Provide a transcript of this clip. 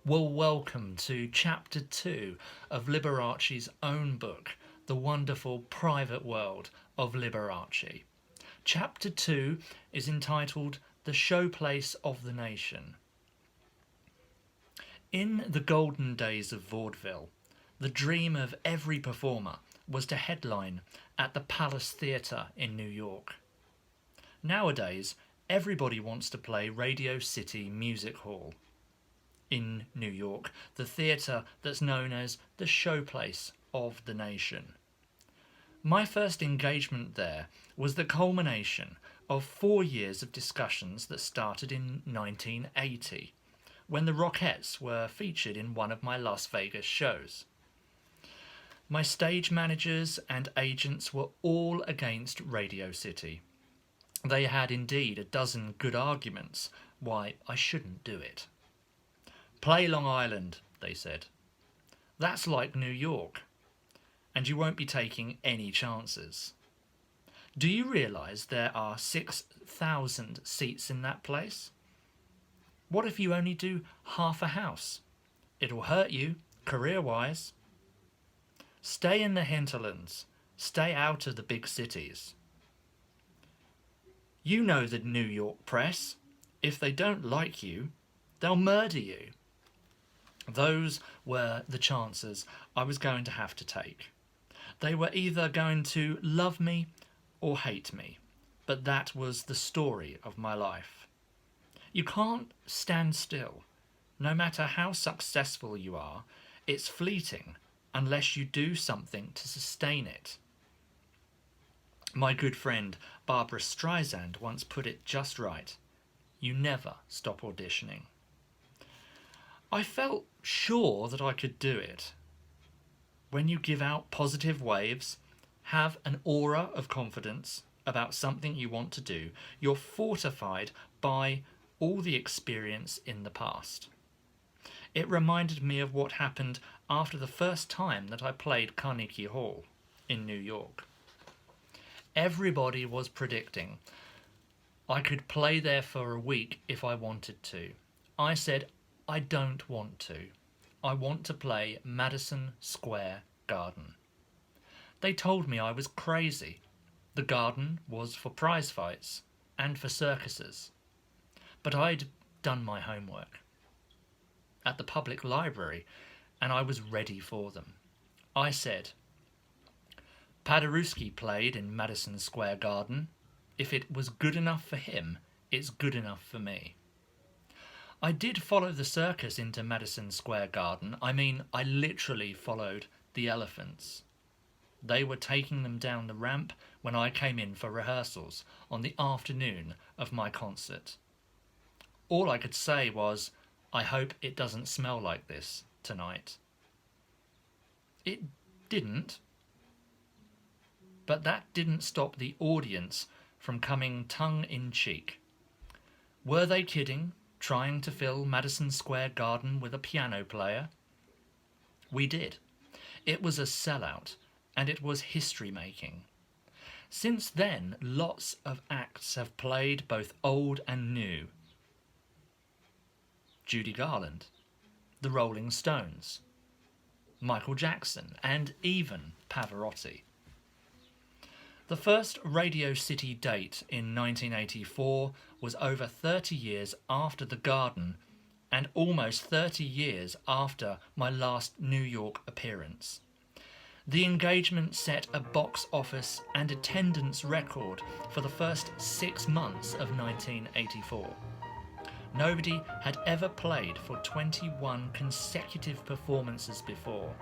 Well, welcome to Chapter 2 of Liberace's own book, The Wonderful Private World of Liberace. Chapter 2 is entitled The Showplace of the Nation. In the golden days of vaudeville, the dream of every performer was to headline at the Palace Theatre in New York. Nowadays, everybody wants to play Radio City Music Hall. In New York, the theatre that's known as the showplace of the nation. My first engagement there was the culmination of 4 years of discussions that started in 1980, when the Rockettes were featured in one of my Las Vegas shows. My stage managers and agents were all against Radio City. They had indeed a dozen good arguments why I shouldn't do it. Play Long Island, they said. That's like New York, and you won't be taking any chances. Do you realise there are 6,000 seats in that place? What if you only do half a house? It'll hurt you, career-wise. Stay in the hinterlands. Stay out of the big cities. You know the New York press. If they don't like you, they'll murder you. Those were the chances I was going to have to take. They were either going to love me or hate me, but that was the story of my life. You can't stand still. No matter how successful you are, it's fleeting unless you do something to sustain it. My good friend Barbara Streisand once put it just right. You never stop auditioning. I felt sure that I could do it. When you give out positive waves, have an aura of confidence about something you want to do, you're fortified by all the experience in the past. It reminded me of what happened after the first time that I played Carnegie Hall in New York. Everybody was predicting I could play there for a week if I wanted to. I said, I don't want to. I want to play Madison Square Garden. They told me I was crazy. The garden was for prize fights and for circuses. But I'd done my homework at the public library and I was ready for them. I said, Paderewski played in Madison Square Garden. If it was good enough for him, it's good enough for me. I did follow the circus into Madison Square Garden. I literally followed the elephants. They were taking them down the ramp when I came in for rehearsals on the afternoon of my concert. All I could say was, I hope it doesn't smell like this tonight. It didn't. But that didn't stop the audience from coming tongue-in-cheek. Were they kidding? Trying to fill Madison Square Garden with a piano player? We did. It was a sellout, and it was history-making. Since then, lots of acts have played both old and new. Judy Garland, the Rolling Stones, Michael Jackson, and even Pavarotti. The first Radio City date in 1984 was over 30 years after the Garden and almost 30 years after my last New York appearance. The engagement set a box office and attendance record for the first 6 months of 1984. Nobody had ever played for 21 consecutive performances before.